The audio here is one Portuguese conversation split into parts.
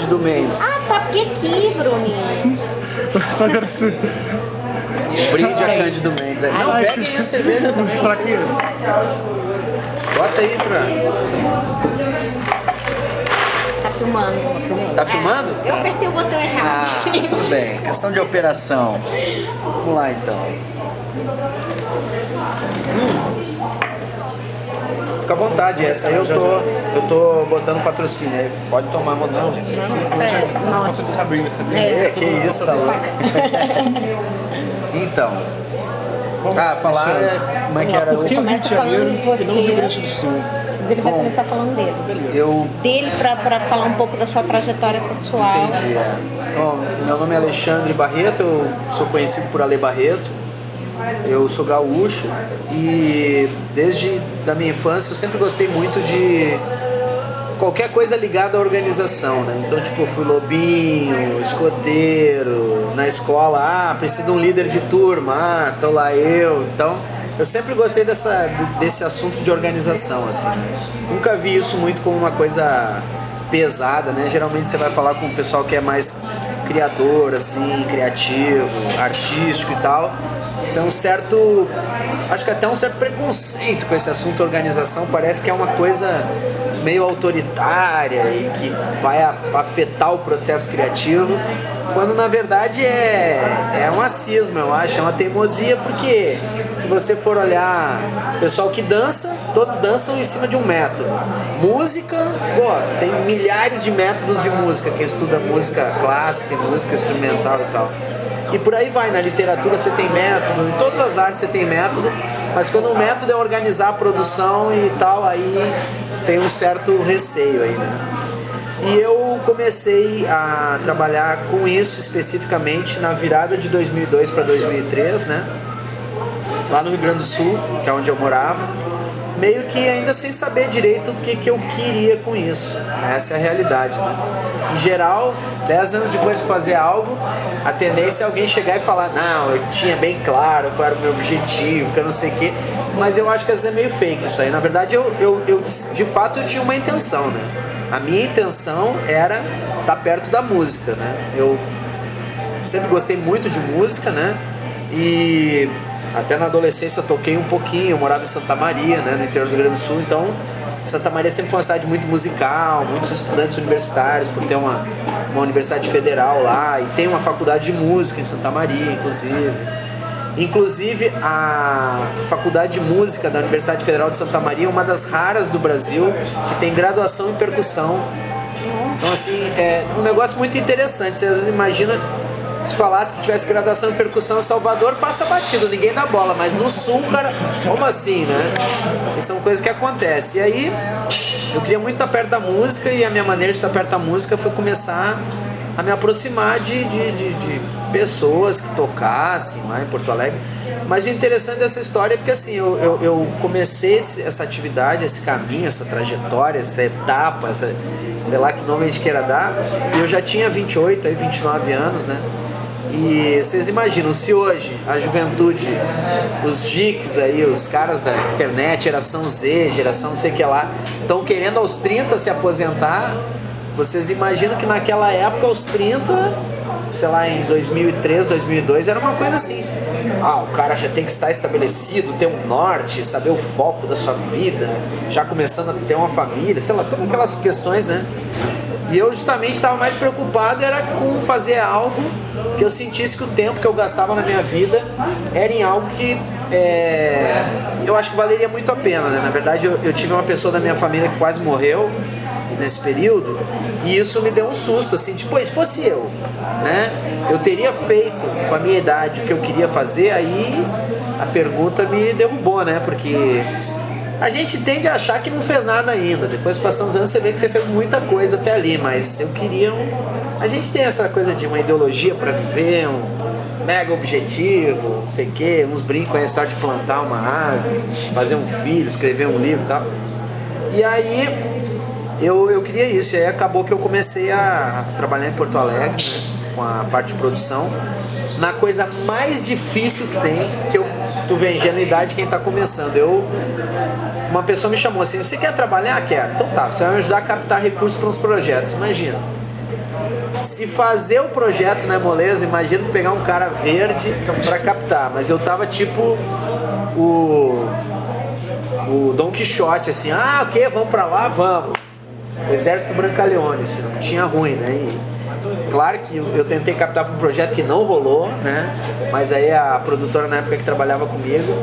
Cândido Mendes. Ah, tá, porque aqui, Bruninho. Só fazer assim. Brinde a Cândido Mendes. Não, peguem a cerveja também. Será que... Bota aí pra... Tá filmando. Tá filmando? Eu apertei o botão errado, gente. Tudo bem. Questão de operação. Vamos lá, então. Fica à vontade, essa aí eu tô botando patrocínio aí. Pode tomar montão, gente. Sério, Nossa, nossa. de Sabrina, sabia? Que isso, tá louco. Então. Falar como é que era Por que o Rio de Começa falando Janeiro de e não o você. Rio Grande do Sul? Ele vai começar falando dele. Eu Dele pra falar um pouco da sua trajetória pessoal. entendi, Bom, meu nome é Alexandre Barreto, eu sou conhecido por Ale Barreto. Eu sou gaúcho e desde da minha infância eu sempre gostei muito de qualquer coisa ligada à organização, né? Então, tipo, eu fui lobinho, escoteiro, na escola, precisa de um líder de turma, tô lá eu. Então, eu sempre gostei desse assunto de organização, assim. Nunca vi isso muito como uma coisa pesada, né? Geralmente você vai falar com o pessoal que é mais criador, assim, criativo, artístico e tal. Então, acho que até um certo preconceito com esse assunto organização, parece que é uma coisa meio autoritária e que vai afetar o processo criativo, quando na verdade é um cisma, eu acho, é uma teimosia, porque se você for olhar o pessoal que dança, todos dançam em cima de um método. Música, tem milhares de métodos de música, quem estuda música clássica, música instrumental e tal. E por aí vai, na literatura você tem método, em todas as artes você tem método, mas quando o método é organizar a produção e tal, aí tem um certo receio aí, né? E eu comecei a trabalhar com isso especificamente na virada de 2002 para 2003, né? Lá no Rio Grande do Sul, que é onde eu morava, meio que ainda sem saber direito o que eu queria com isso. Essa é a realidade, né? Em geral, 10 anos depois de fazer algo, a tendência é alguém chegar e falar: não, eu tinha bem claro qual era o meu objetivo, que eu não sei o quê. Mas eu acho que às vezes é meio fake isso aí. Na verdade, eu de fato eu tinha uma intenção, né? A minha intenção era estar perto da música, né? Eu sempre gostei muito de música, né? E até na adolescência eu toquei um pouquinho, eu morava em Santa Maria, né, no interior do Rio Grande do Sul, então Santa Maria sempre foi uma cidade muito musical, muitos estudantes universitários, por ter uma universidade federal lá, e tem uma faculdade de música em Santa Maria, inclusive. Inclusive, a Faculdade de Música da Universidade Federal de Santa Maria é uma das raras do Brasil que tem graduação em percussão. Então, assim, é um negócio muito interessante. Você às vezes imagina, se falasse que tivesse graduação em percussão em Salvador, passa batido, ninguém dá bola. Mas no Sul, cara, como assim, né? E são coisas que acontecem. E aí, eu queria muito estar perto da música, e a minha maneira de estar perto da música foi começar a me aproximar de pessoas que tocassem lá em Porto Alegre. Mas o interessante dessa história é porque assim, eu comecei essa atividade, esse caminho, essa trajetória, essa etapa, sei lá que nome a gente queira dar, e eu já tinha 28, 29 anos, né? E vocês imaginam, se hoje a juventude, os geeks aí, os caras da internet, geração Z, geração não sei o que lá, estão querendo aos 30 se aposentar, vocês imaginam que naquela época, aos 30, sei lá, em 2003, 2002, era uma coisa assim: o cara já tem que estar estabelecido, ter um norte, saber o foco da sua vida, já começando a ter uma família, sei lá, todas aquelas questões, né? E eu justamente estava mais preocupado era com fazer algo que eu sentisse que o tempo que eu gastava na minha vida era em algo que eu acho que valeria muito a pena, né? Na verdade, eu tive uma pessoa da minha família que quase morreu nesse período, e isso me deu um susto, assim, tipo, se fosse eu, né, eu teria feito com a minha idade o que eu queria fazer. Aí a pergunta me derrubou, né, porque a gente tende a achar que não fez nada ainda, depois passando os anos você vê que você fez muita coisa até ali, mas eu queria a gente tem essa coisa de uma ideologia para viver, um mega objetivo, não sei o que, uns brincam com a história de plantar uma árvore, fazer um filho, escrever um livro e tal, e aí eu queria isso, e aí acabou que eu comecei a trabalhar em Porto Alegre, né, com a parte de produção, na coisa mais difícil que tem, que tu vê a ingenuidade de quem está começando. Uma pessoa me chamou assim: você quer trabalhar? Quer. Então tá, você vai me ajudar a captar recursos para uns projetos. Imagina, se fazer o projeto não é moleza, imagina tu pegar um cara verde pra captar. Mas eu tava tipo o Dom Quixote, assim, ok, vamos pra lá, vamos. O Exército Brancaleone, assim, não tinha ruim, né? E claro que eu tentei captar para um projeto que não rolou, né? Mas aí a produtora na época que trabalhava comigo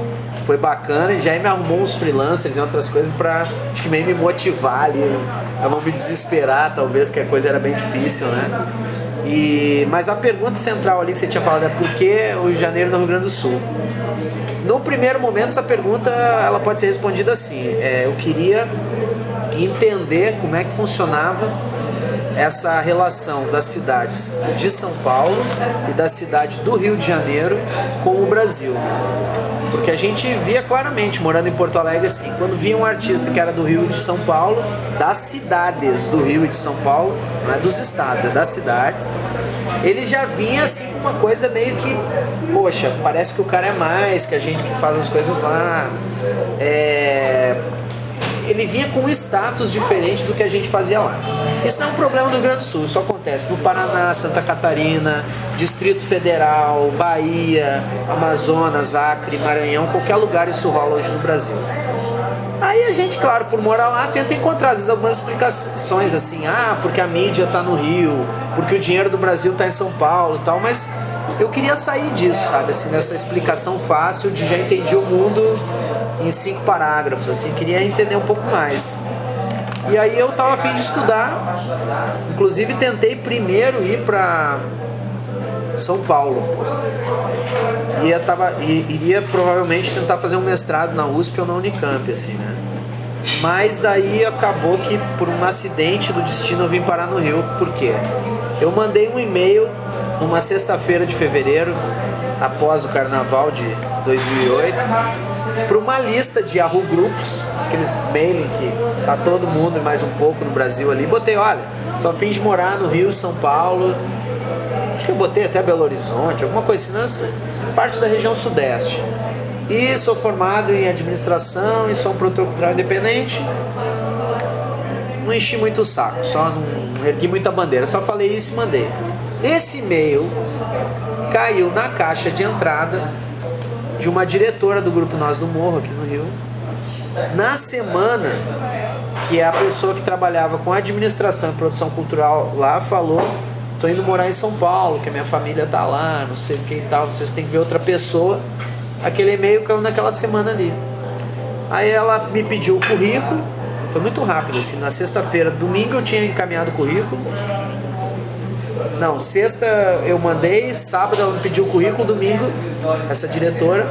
foi bacana e já me arrumou uns freelancers e outras coisas pra, acho que meio me motivar ali, eu não me desesperar, talvez, que a coisa era bem difícil, né? Mas a pergunta central ali que você tinha falado é por que o Rio de Janeiro no Rio Grande do Sul? No primeiro momento, essa pergunta ela pode ser respondida assim, eu queria entender como é que funcionava essa relação das cidades de São Paulo e da cidade do Rio de Janeiro com o Brasil, né? Porque a gente via claramente, morando em Porto Alegre, assim, quando via um artista que era do Rio e de São Paulo, das cidades do Rio e de São Paulo, não é dos estados, é das cidades, ele já vinha assim com uma coisa meio que, poxa, parece que o cara é mais que a gente que faz as coisas lá, ele vinha com um status diferente do que a gente fazia lá. Isso não é um problema do Rio Grande do Sul, isso acontece no Paraná, Santa Catarina, Distrito Federal, Bahia, Amazonas, Acre, Maranhão, qualquer lugar isso rola hoje no Brasil. Aí a gente, claro, por morar lá, tenta encontrar às vezes algumas explicações assim, porque a mídia está no Rio, porque o dinheiro do Brasil está em São Paulo e tal, mas eu queria sair disso, sabe, assim, dessa explicação fácil de já entendi o mundo em 5 parágrafos, assim, queria entender um pouco mais. E aí eu tava a fim de estudar, inclusive tentei primeiro ir para São Paulo. Iria provavelmente tentar fazer um mestrado na USP ou na Unicamp, assim, né? Mas daí acabou que por um acidente do destino eu vim parar no Rio. Por quê? Eu mandei um e-mail numa sexta-feira de fevereiro, após o carnaval de 2008, para uma lista de Yahoo Groups, aqueles mailing que tá todo mundo e mais um pouco no Brasil ali. Botei, olha, tô a fim de morar no Rio, São Paulo, acho que eu botei até Belo Horizonte, alguma coisa assim, parte da região sudeste. E sou formado em administração e sou um produtor cultural independente. Não enchi muito o saco, só não ergui muita bandeira, só falei isso e mandei. Esse e-mail caiu na caixa de entrada de uma diretora do Grupo Nós do Morro aqui no Rio, na semana que a pessoa que trabalhava com administração e produção cultural lá falou: tô indo morar em São Paulo, que a minha família tá lá, não sei o que e tal, vocês têm que ver outra pessoa. Aquele e-mail caiu naquela semana ali. Aí ela me pediu o currículo, foi muito rápido assim, na sexta-feira, domingo eu tinha encaminhado o currículo. Não, sexta eu mandei, sábado ela me pediu o currículo, domingo essa diretora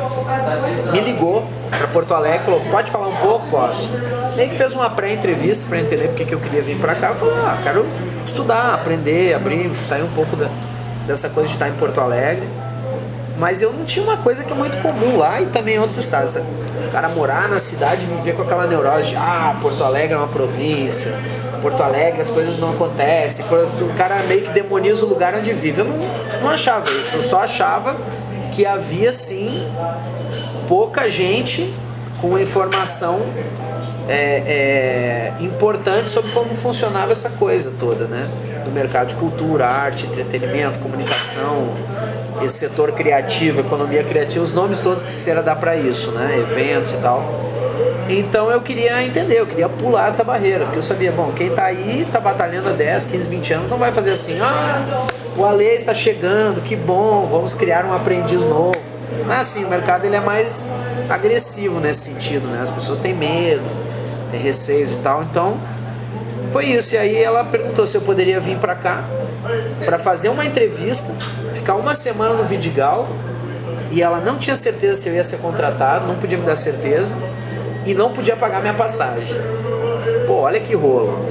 me ligou para Porto Alegre e falou: pode falar um pouco? Posso. Meio que fez uma pré-entrevista para entender porque que eu queria vir para cá. Eu falei: quero estudar, aprender, abrir, sair um pouco dessa coisa de estar em Porto Alegre. Mas eu não tinha uma coisa que é muito comum lá e também em outros estados. O cara morar na cidade e viver com aquela neurose de Porto Alegre é uma província, Porto Alegre as coisas não acontecem, o cara meio que demoniza o lugar onde vive. Eu não achava isso, eu só achava que havia sim pouca gente com informação importante sobre como funcionava essa coisa toda, né? Do mercado de cultura, arte, entretenimento, comunicação, esse setor criativo, economia criativa, os nomes todos que se dar para isso, né? Eventos e tal. Então eu queria entender, eu queria pular essa barreira, porque eu sabia, bom, quem tá aí, tá batalhando há 10, 15, 20 anos, não vai fazer assim: o Ale está chegando, que bom, vamos criar um aprendiz novo. Não é assim, o mercado ele é mais agressivo nesse sentido, né? As pessoas têm medo, têm receios e tal, então foi isso. E aí ela perguntou se eu poderia vir para cá para fazer uma entrevista, ficar uma semana no Vidigal, e ela não tinha certeza se eu ia ser contratado, não podia me dar certeza, e não podia pagar minha passagem. Pô, olha que rolo.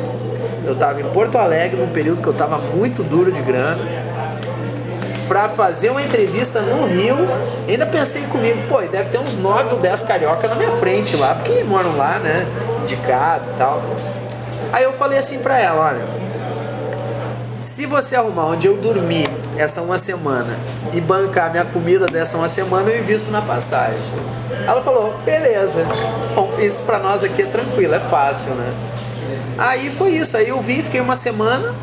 Eu tava em Porto Alegre num período que eu tava muito duro de grana, pra fazer uma entrevista no Rio. Ainda pensei comigo, deve ter uns 9 ou 10 carioca na minha frente lá, porque moram lá, né, indicado e tal. Aí eu falei assim pra ela: olha, se você arrumar onde eu dormir essa uma semana e bancar minha comida dessa uma semana, eu invisto na passagem. Ela falou: beleza. Bom, isso pra nós aqui é tranquilo, é fácil, né? Aí foi isso, aí eu vim, fiquei uma semana,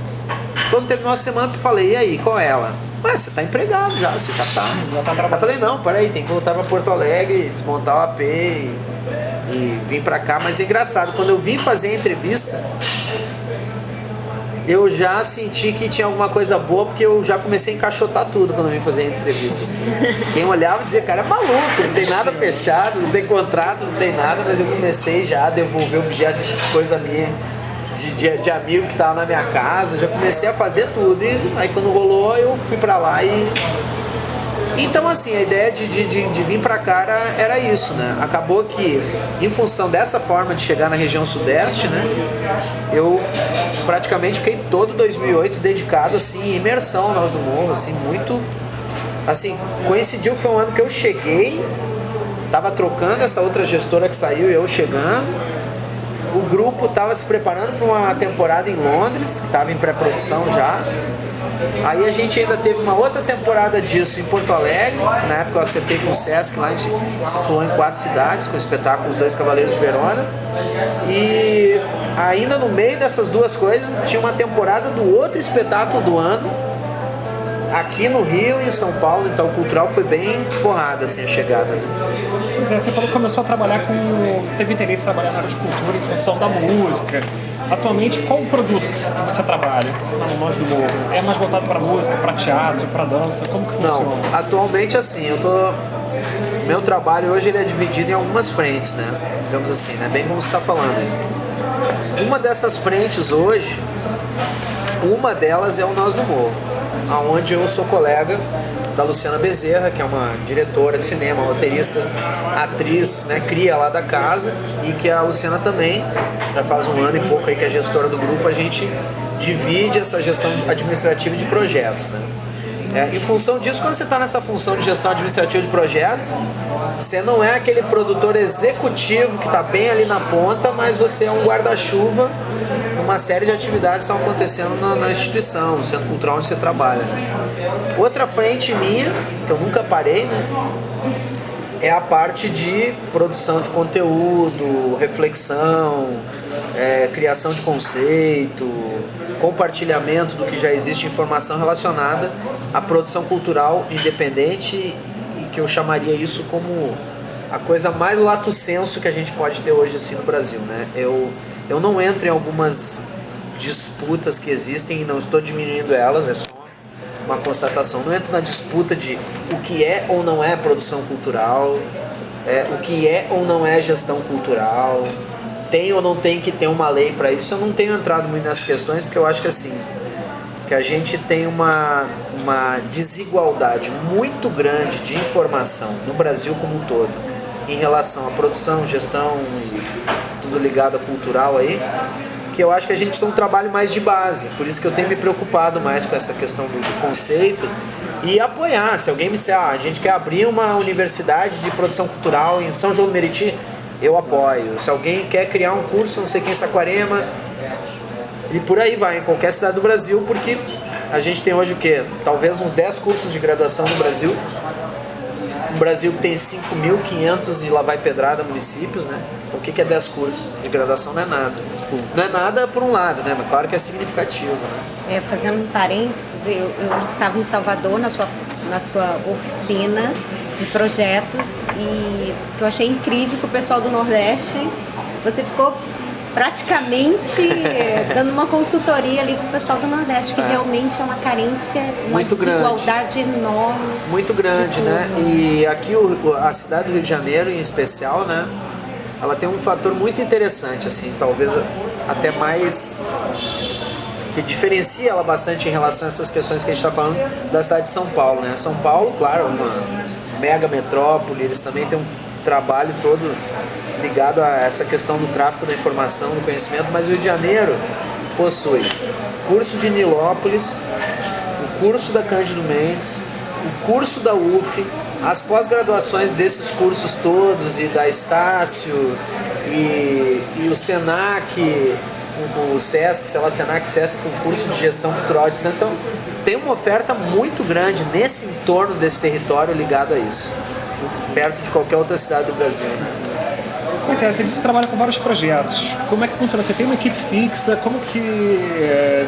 Quando terminou a semana, eu falei, e aí, qual é ela? Ué, você tá empregado já, você já tá. Eu falei, não, peraí, tem que voltar pra Porto Alegre, desmontar o AP e vim pra cá. Mas é engraçado, quando eu vim fazer a entrevista, eu já senti que tinha alguma coisa boa, porque eu já comecei a encaixotar tudo quando eu vim fazer a entrevista, assim. Quem olhava dizia, cara, é maluco, não tem nada fechado, não tem contrato, não tem nada, mas eu comecei já a devolver objeto, coisa minha, de amigo que tava na minha casa, já comecei a fazer tudo, e aí quando rolou eu fui pra lá e... Então assim, a ideia de vir pra cá era isso, né? Acabou que, em função dessa forma de chegar na região sudeste, né? Eu praticamente fiquei todo 2008 dedicado, assim, em imersão ao Nós do Morro, assim, muito... Assim, coincidiu que foi um ano que eu cheguei, tava trocando essa outra gestora que saiu e eu chegando. O grupo estava se preparando para uma temporada em Londres, que estava em pré-produção já. Aí a gente ainda teve uma outra temporada disso em Porto Alegre, que na época eu acertei com o Sesc, lá a gente circulou em 4 cidades com o espetáculo Os Dois Cavaleiros de Verona. E ainda no meio dessas duas coisas tinha uma temporada do outro espetáculo do ano, aqui no Rio e em São Paulo, então o cultural foi bem porrada assim a chegada. Pois é, você falou que começou a trabalhar teve interesse em trabalhar na área de cultura em função da música. Atualmente, qual o produto que você trabalha lá no Nós do Morro? É mais voltado para música, para teatro, para dança? Como que funciona? Não, atualmente assim, meu trabalho hoje ele é dividido em algumas frentes, né? Digamos assim, né? Bem como você está falando aí. Uma dessas frentes hoje, uma delas é o Nós do Morro, aonde eu sou colega da Luciana Bezerra, que é uma diretora de cinema, roteirista, atriz, né, cria lá da casa, e que a Luciana também, já faz um ano e pouco aí que é gestora do grupo, a gente divide essa gestão administrativa de projetos, né? Em função disso, quando você está nessa função de gestão administrativa de projetos, você não é aquele produtor executivo que está bem ali na ponta, mas você é um guarda-chuva para uma série de atividades que estão acontecendo na instituição, no centro cultural onde você trabalha. Outra frente minha, que eu nunca parei, né, é a parte de produção de conteúdo, reflexão, criação de conceito, compartilhamento do que já existe, informação relacionada à produção cultural independente, e que eu chamaria isso como a coisa mais lato sensu que a gente pode ter hoje assim no Brasil, né? Eu não entro em algumas disputas que existem e não estou diminuindo elas, é só uma constatação. Não entro na disputa de o que é ou não é produção cultural, o que é ou não é gestão cultural, tem ou não tem que ter uma lei para isso. Eu não tenho entrado muito nessas questões, porque eu acho que assim, que a gente tem uma desigualdade muito grande de informação no Brasil como um todo, em relação à produção, gestão e tudo ligado a cultural aí, que eu acho que a gente precisa de um trabalho mais de base. Por isso que eu tenho me preocupado mais com essa questão do conceito e apoiar. Se alguém me disser, a gente quer abrir uma universidade de produção cultural em São João do Meriti, eu apoio. Se alguém quer criar um curso, não sei quem, em Saquarema, e por aí vai, em qualquer cidade do Brasil, porque a gente tem hoje o quê? Talvez uns 10 cursos de graduação no Brasil. Um Brasil que tem 5.500 e lá vai pedrada municípios, né? O que é 10 cursos de graduação? Não é nada. Não é nada por um lado, né? Mas claro que é significativo, né? Fazendo um parênteses, eu estava em Salvador na sua oficina de projetos, e eu achei incrível que o pessoal do Nordeste, você ficou praticamente dando uma consultoria ali para o pessoal do Nordeste, que realmente é uma carência, uma muito desigualdade enorme. Muito grande, né? E aqui a cidade do Rio de Janeiro, em especial, né? Ela tem um fator muito interessante, assim, talvez até mais que diferencia ela bastante em relação a essas questões que a gente está falando da cidade de São Paulo, né? São Paulo, claro, é uma mega metrópole, eles também têm um trabalho todo ligado a essa questão do tráfico da informação, do conhecimento, mas o Rio de Janeiro possui curso de Nilópolis, o curso da Cândido Mendes, o curso da UF, as pós-graduações desses cursos todos, e da Estácio, e o Senac, o Sesc, sei lá, Senac, Sesc, com curso de gestão cultural à distância. Então, tem uma oferta muito grande nesse entorno desse território ligado a isso, perto de qualquer outra cidade do Brasil, né? Pois é, você disse que trabalha com vários projetos. Como é que funciona? Você tem uma equipe fixa? Como que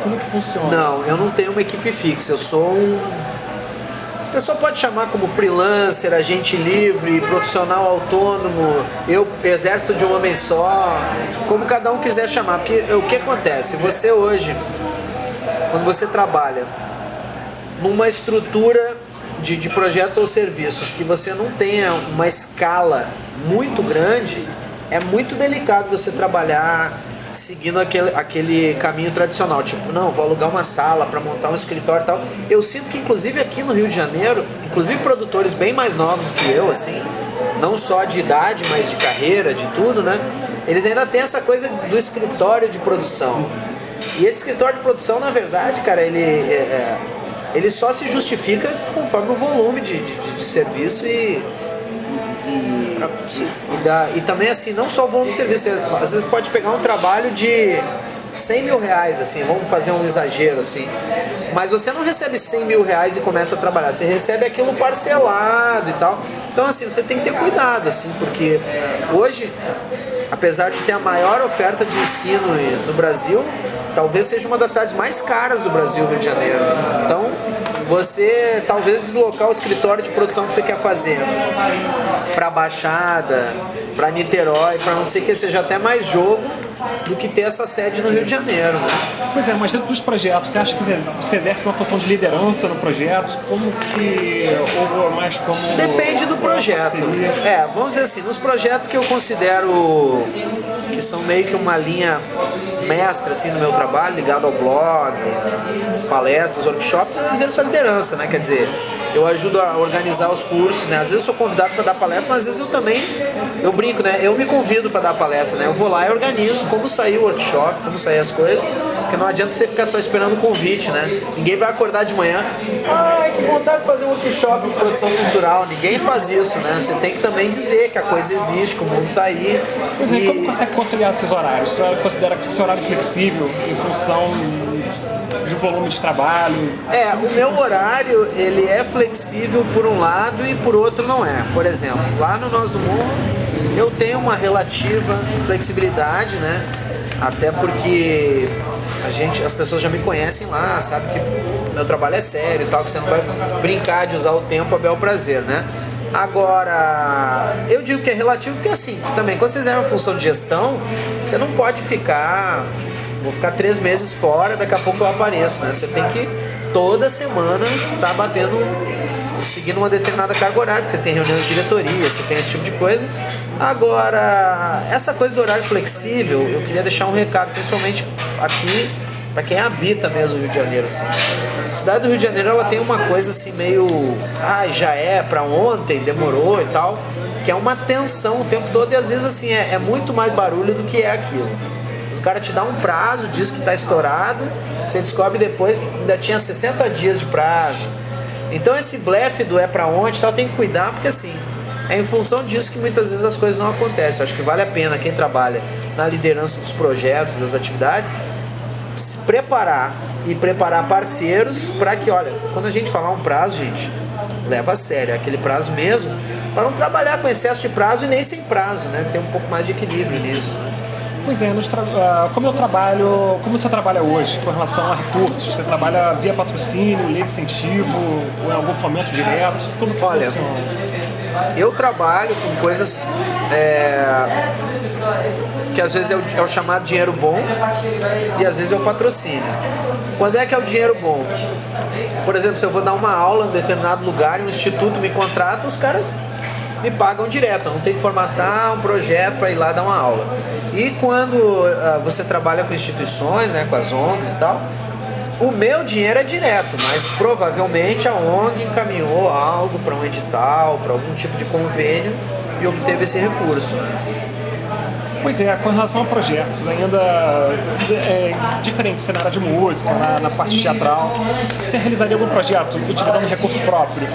Como que funciona? Não, eu não tenho uma equipe fixa, eu sou a pessoa pode chamar como freelancer, agente livre, profissional autônomo, eu exército de um homem só, como cada um quiser chamar, porque o que acontece? Você hoje, quando você trabalha numa estrutura de projetos ou serviços que você não tenha uma escala muito grande, é muito delicado você trabalhar seguindo aquele caminho tradicional, tipo, não, vou alugar uma sala para montar um escritório e tal. Eu sinto que inclusive aqui no Rio de Janeiro, inclusive produtores bem mais novos do que eu, assim, não só de idade, mas de carreira, de tudo, né? Eles ainda têm essa coisa do escritório de produção. E esse escritório de produção, na verdade, cara, ele só se justifica conforme o volume de serviço e também assim, não só o volume de serviço, você, às vezes pode pegar um trabalho de 100 mil reais, assim, vamos fazer um exagero assim, mas você não recebe 100 mil reais e começa a trabalhar, você recebe aquilo parcelado e tal, então assim, você tem que ter cuidado, assim, porque hoje, apesar de ter a maior oferta de ensino no Brasil, talvez seja uma das cidades mais caras do Brasil, Rio de Janeiro. Então, você talvez deslocar o escritório de produção que você quer fazer para Baixada, para Niterói, para não sei o que, seja até mais jogo do que ter essa sede no Rio de Janeiro, né? Pois é, mas dentro dos projetos, você acha que você exerce uma função de liderança no projeto? Como que... ou mais como... Depende do projeto. Vamos dizer assim, nos projetos que eu considero que são meio que uma linha mestra assim, no meu trabalho, ligado ao blog, as palestras, workshops, eu exerço a liderança, né? Quer dizer, eu ajudo a organizar os cursos, né? Às vezes eu sou convidado para dar palestra, mas às vezes eu brinco, né? Eu me convido para dar palestra, né? Eu vou lá e organizo como sair o workshop, como sair as coisas, porque não adianta você ficar só esperando o convite, né? Ninguém vai acordar de manhã, ai, que vontade de fazer um workshop de produção cultural, ninguém faz isso, né? Você tem que também dizer que a coisa existe, que o mundo está aí. Pois é, como você conciliar esses horários? Você considera que esse horário flexível em função do volume de trabalho? O meu horário, ele é flexível por um lado e por outro não é. Por exemplo, lá no Nós do Morro, eu tenho uma relativa flexibilidade, né? Até porque as pessoas já me conhecem lá, sabe que meu trabalho é sério e tal, que você não vai brincar de usar o tempo a bel prazer, né? Agora, eu digo que é relativo porque assim, também quando você exerce uma função de gestão, você não pode vou ficar 3 meses fora, daqui a pouco eu apareço, né? Você tem que toda semana estar seguindo uma determinada carga horária, porque você tem reuniões de diretoria, você tem esse tipo de coisa. Agora, essa coisa do horário flexível, eu queria deixar um recado, principalmente aqui, para quem habita mesmo o Rio de Janeiro, assim. A cidade do Rio de Janeiro, ela tem uma coisa assim meio, já é para ontem, demorou e tal, que é uma tensão o tempo todo e às vezes assim é muito mais barulho do que é aquilo. O cara te dá um prazo, diz que está estourado, você descobre depois que ainda tinha 60 dias de prazo. Então esse blefe do é para onde, tal, tem que cuidar, porque assim, é em função disso que muitas vezes as coisas não acontecem. Eu acho que vale a pena quem trabalha na liderança dos projetos, das atividades, se preparar e preparar parceiros para que, olha, quando a gente falar um prazo, gente, leva a sério, é aquele prazo mesmo, para não trabalhar com excesso de prazo e nem sem prazo, né? Tem um pouco mais de equilíbrio nisso, né? Pois é, como você trabalha hoje com relação a recursos? Você trabalha via patrocínio, lei de incentivo, ou em algum fomento direto? Como que funciona? Eu trabalho com coisas que às vezes é o chamado dinheiro bom e às vezes é o patrocínio. Quando é que é o dinheiro bom? Por exemplo, se eu vou dar uma aula em determinado lugar e um instituto me contrata, os caras me pagam direto, eu não tenho que formatar um projeto para ir lá dar uma aula. E quando você trabalha com instituições, né, com as ONGs e tal, o meu dinheiro é direto, mas provavelmente a ONG encaminhou algo para um edital, para algum tipo de convênio e obteve esse recurso. Pois é, com relação a projetos, ainda diferente, você na área de música, na parte teatral, você realizaria algum projeto utilizando recurso próprio?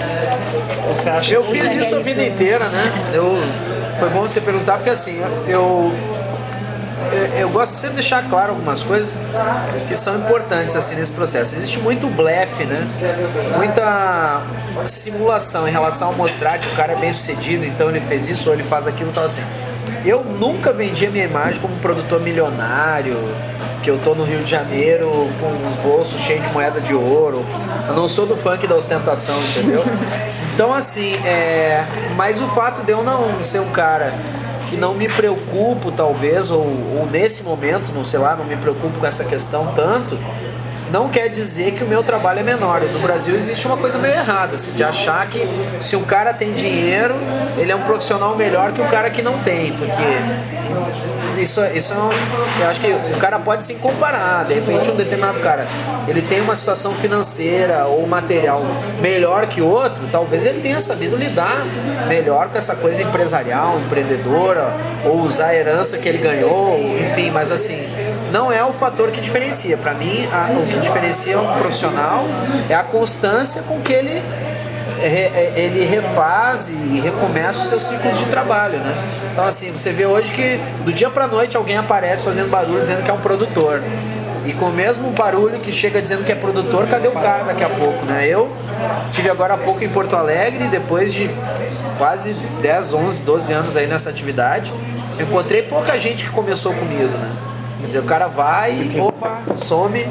Você acha eu fiz isso a vida inteira, né? Foi bom você perguntar, porque assim, eu gosto sempre de deixar claro algumas coisas que são importantes assim, nesse processo. Existe muito blefe, né? Muita simulação em relação a mostrar que o cara é bem sucedido, então ele fez isso ou ele faz aquilo, tal assim. Eu nunca vendi a minha imagem como um produtor milionário, que eu tô no Rio de Janeiro com os bolsos cheios de moeda de ouro. Eu não sou do funk da ostentação, entendeu? Então assim, mas o fato de eu não ser um cara que não me preocupo talvez, ou nesse momento, não sei lá, não me preocupo com essa questão tanto, não quer dizer que o meu trabalho é menor. No Brasil existe uma coisa meio errada, assim, de achar que se um cara tem dinheiro, ele é um profissional melhor que o cara que não tem, porque isso eu acho que o cara pode se comparar. De repente um determinado cara, ele tem uma situação financeira ou material melhor que outro, talvez ele tenha sabido lidar melhor com essa coisa empresarial, empreendedora, ou usar a herança que ele ganhou, enfim, mas assim, não é o fator que diferencia. Para mim, o que diferencia um profissional é a constância com que ele refaz e recomeça os seus ciclos de trabalho, né? Então assim, você vê hoje que do dia pra noite alguém aparece fazendo barulho dizendo que é um produtor. E com o mesmo barulho que chega dizendo que é produtor, cadê o cara daqui a pouco, né? Eu tive agora há pouco em Porto Alegre, depois de quase 10, 11, 12 anos aí nessa atividade, eu encontrei pouca gente que começou comigo, né? Quer dizer, o cara vai e, opa, some.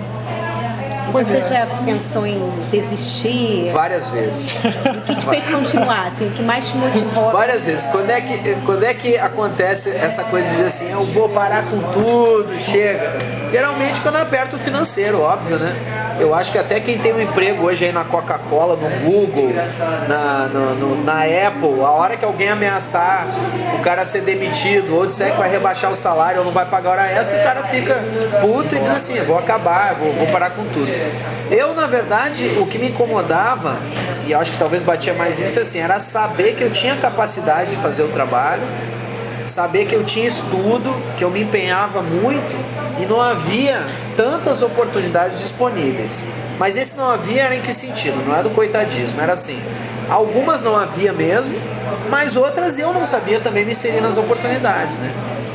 Você já pensou em desistir? Várias vezes. O que te fez continuar? Assim, o que mais te motivou? Várias vezes. Quando é que acontece essa coisa de dizer assim, eu vou parar com tudo, chega? Geralmente quando aperta o financeiro, óbvio, né? Eu acho que até quem tem um emprego hoje aí na Coca-Cola, no Google, na Apple, a hora que alguém ameaçar o cara ser demitido ou disser que vai rebaixar o salário ou não vai pagar hora extra, o cara fica puto e diz assim, vou acabar, vou parar com tudo. Eu, na verdade, o que me incomodava, e eu acho que talvez batia mais isso, assim, era saber que eu tinha capacidade de fazer o trabalho, saber que eu tinha estudo, que eu me empenhava muito e não havia tantas oportunidades disponíveis. Mas esse não havia era em que sentido? Não é do coitadismo, era assim, algumas não havia mesmo, mas outras eu não sabia também me inserir nas oportunidades, né?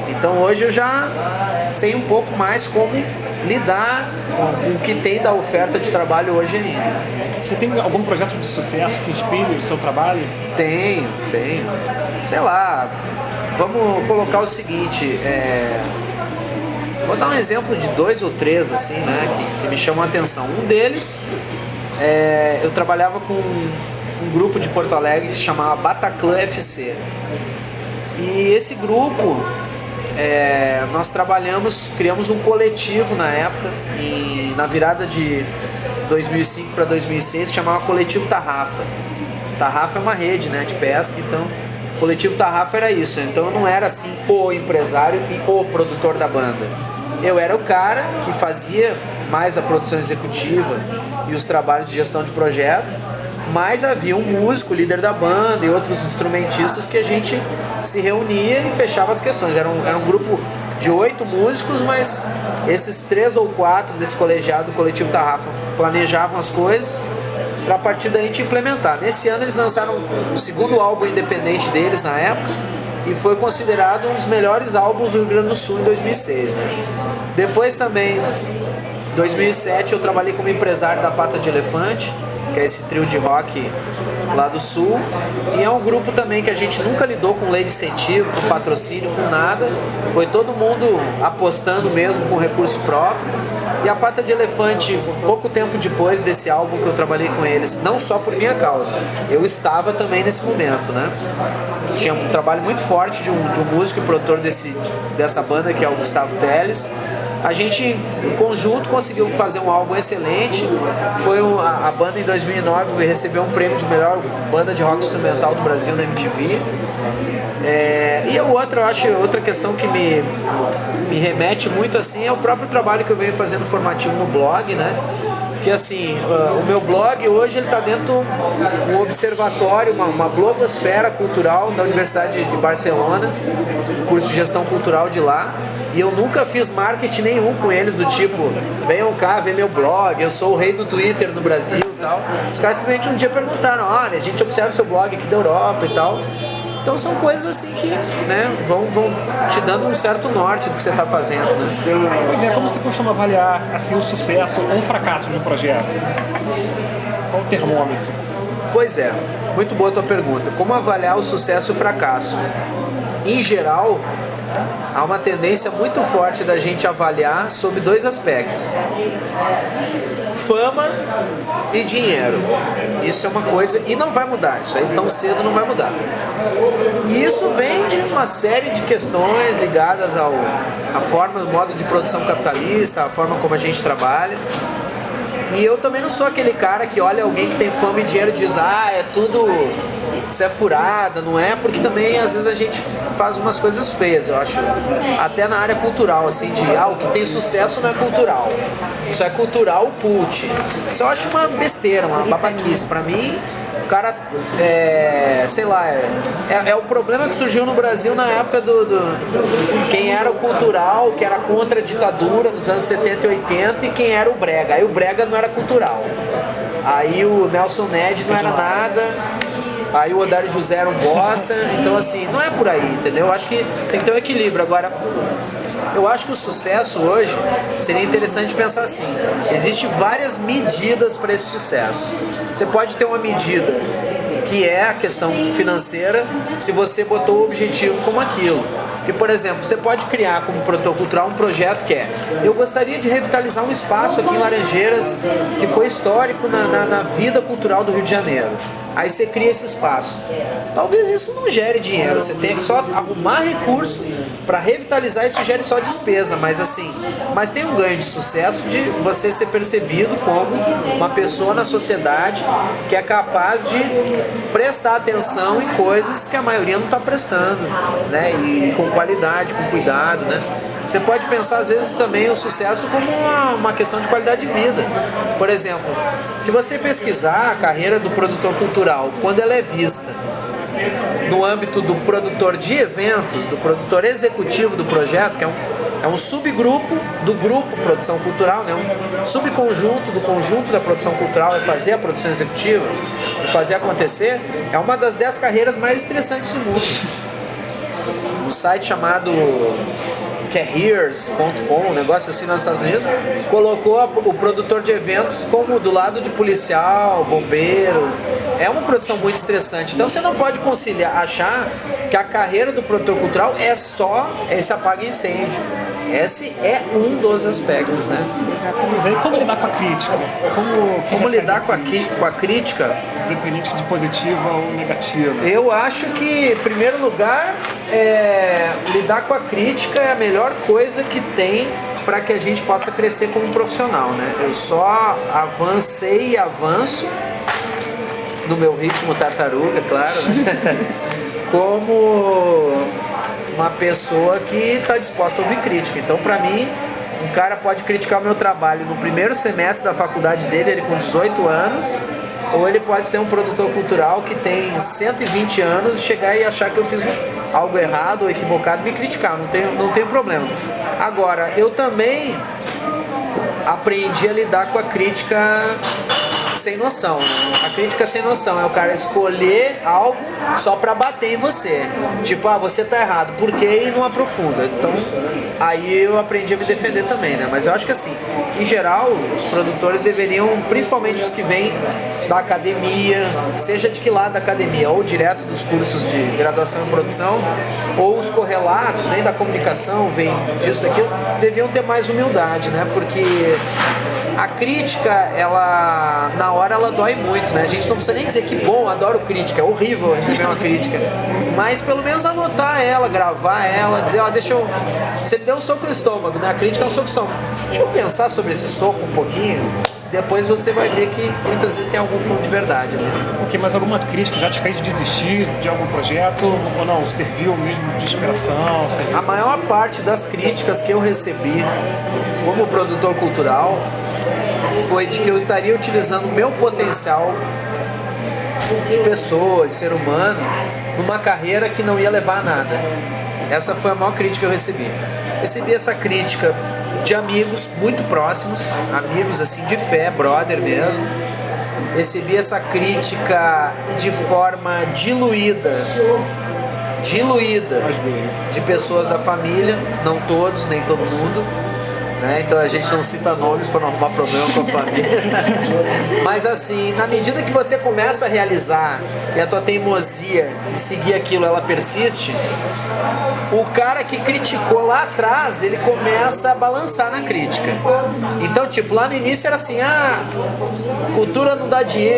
Então hoje eu já sei um pouco mais como lidar com o que tem da oferta de trabalho hoje ainda. Você tem algum projeto de sucesso que inspire o seu trabalho? Tenho. Sei lá, vamos colocar o seguinte, vou dar um exemplo de 2 ou 3 assim, né, que me chamam a atenção. Um deles, eu trabalhava com um grupo de Porto Alegre que se chamava Bataclan FC. E esse grupo, nós criamos um coletivo na época, na virada de 2005 para 2006, que chamava Coletivo Tarrafa. Tarrafa é uma rede, né, de pesca, então o Coletivo Tarrafa era isso. Então eu não era assim o empresário e o produtor da banda. Eu era o cara que fazia mais a produção executiva e os trabalhos de gestão de projeto, mas havia um músico, líder da banda e outros instrumentistas que a gente se reunia e fechava as questões. Era um grupo de 8 músicos, mas esses 3 ou 4 desse colegiado do Coletivo Tarrafa planejavam as coisas para a partir daí a gente implementar. Nesse ano eles lançaram o 2º álbum independente deles na época e foi considerado um dos melhores álbuns do Rio Grande do Sul em 2006, né? Depois também, em 2007, eu trabalhei como empresário da Pata de Elefante, que é esse trio de rock lá do Sul, e é um grupo também que a gente nunca lidou com lei de incentivo, com patrocínio, com nada, foi todo mundo apostando mesmo com recurso próprio. E a Pata de Elefante, pouco tempo depois desse álbum que eu trabalhei com eles, não só por minha causa, eu estava também nesse momento, né? Tinha um trabalho muito forte de um músico e produtor dessa banda, que é o Gustavo Teles. A gente, em conjunto, conseguiu fazer um álbum excelente. A banda, em 2009, recebeu um prêmio de melhor banda de rock instrumental do Brasil na MTV. E outra questão que me remete muito assim é o próprio trabalho que eu venho fazendo formativo no blog, né? Que assim, o meu blog hoje ele está dentro de um observatório, uma blogosfera cultural da Universidade de Barcelona, um curso de gestão cultural de lá. E eu nunca fiz marketing nenhum com eles, do tipo, venham cá ver meu blog, eu sou o rei do Twitter no Brasil e tal. Os caras simplesmente um dia perguntaram, olha, a gente observa seu blog aqui da Europa e tal. Então são coisas assim que, né, vão te dando um certo norte do que você está fazendo, né? Pois é, como você costuma avaliar assim, o sucesso ou o fracasso de um projeto? Qual o termômetro? Pois é, muito boa a tua pergunta. Como avaliar o sucesso e o fracasso? Em geral, há uma tendência muito forte da gente avaliar sobre dois aspectos: fama e dinheiro. Isso é uma coisa, e não vai mudar, isso aí tão cedo não vai mudar. E isso vem de uma série de questões ligadas à forma, ao modo de produção capitalista, à forma como a gente trabalha. E eu também não sou aquele cara que olha alguém que tem fama e dinheiro e diz, é tudo, isso é furada, não é? Porque também às vezes a gente faz umas coisas feias, eu acho, até na área cultural, assim, de, o que tem sucesso não é cultural, isso é cultural cult. Isso eu acho uma besteira, uma babaquice. Pra mim, o cara, sei lá, é o problema que surgiu no Brasil na época quem era o cultural, que era contra a ditadura nos anos 70 e 80, e quem era o brega. Aí o brega não era cultural, aí o Nelson Ned não era nada, aí o Odário José era um bosta. Então assim, não é por aí, entendeu? Eu acho que tem que ter um equilíbrio. Agora, eu acho que o sucesso hoje seria interessante pensar assim: existem várias medidas para esse sucesso. Você pode ter uma medida que é a questão financeira, se você botou o objetivo como aquilo. Porque, por exemplo, você pode criar como produtor cultural um projeto que eu gostaria de revitalizar um espaço aqui em Laranjeiras que foi histórico na vida cultural do Rio de Janeiro. Aí você cria esse espaço. Talvez isso não gere dinheiro, você tenha que só arrumar recurso para revitalizar, isso gere só despesa, mas tem um ganho de sucesso de você ser percebido como uma pessoa na sociedade que é capaz de prestar atenção em coisas que a maioria não está prestando, né? E com qualidade, com cuidado, né? Você pode pensar às vezes também o sucesso como uma questão de qualidade de vida. Por exemplo, se você pesquisar a carreira do produtor cultural, quando ela é vista no âmbito do produtor de eventos, do produtor executivo do projeto, que é um subgrupo do grupo produção cultural, né? Um subconjunto do conjunto da produção cultural, é fazer a produção executiva, é fazer acontecer, é uma das 10 carreiras mais estressantes do mundo. Um site chamado Careers.com, um negócio assim nos Estados Unidos, colocou o produtor de eventos como do lado de policial, bombeiro. É uma produção muito estressante. Então você não pode achar que a carreira do produtor cultural é só esse apaga-incêndio. Esse é um dos aspectos, né? Mas aí como lidar com a crítica? Como lidar com a crítica? Independente de positiva ou negativa. Eu acho que, em primeiro lugar, lidar com a crítica é a melhor coisa que tem para que a gente possa crescer como profissional, né? Eu só avancei e avanço no meu ritmo tartaruga, claro, né? Como uma pessoa que está disposta a ouvir crítica. Então, para mim, um cara pode criticar o meu trabalho no primeiro semestre da faculdade dele, ele com 18 anos, ou ele pode ser um produtor cultural que tem 120 anos e chegar e achar que eu fiz algo errado ou equivocado e me criticar, não tenho problema. Agora, eu também aprendi a lidar com a crítica sem noção, né? A crítica sem noção é o cara escolher algo só pra bater em você. Tipo, você tá errado, por quê? E não aprofunda. Então, aí eu aprendi a me defender também, né? Mas eu acho que assim, em geral, os produtores deveriam, principalmente os que vêm da academia, seja de que lado da academia, ou direto dos cursos de graduação em produção, ou os correlatos, vêm da comunicação, vêm disso, daquilo, deviam ter mais humildade, né? Porque a crítica, ela, na hora, ela dói muito, né? A gente não precisa nem dizer que bom, adoro crítica, é horrível receber uma crítica, mas pelo menos anotar ela, gravar ela, dizer, deixa eu... Você me deu um soco no estômago, né? A crítica é um soco no estômago. Deixa eu pensar sobre esse soco um pouquinho, depois você vai ver que muitas vezes tem algum fundo de verdade, né? Ok, mas alguma crítica já te fez desistir de algum projeto? Ou não, serviu mesmo de inspiração? A maior parte das críticas que eu recebi como produtor cultural foi de que eu estaria utilizando o meu potencial de pessoa, de ser humano, numa carreira que não ia levar a nada. Essa foi a maior crítica que eu recebi. Recebi essa crítica de amigos muito próximos, amigos assim de fé, brother mesmo. Recebi essa crítica de forma diluída de pessoas da família, não todos, nem todo mundo, né? Então a gente não cita nomes para não arrumar problema com a família. Mas assim, na medida que você começa a realizar e a tua teimosia de seguir aquilo, ela persiste, o cara que criticou lá atrás, ele começa a balançar na crítica. Então, tipo, lá no início era assim, cultura não dá dinheiro,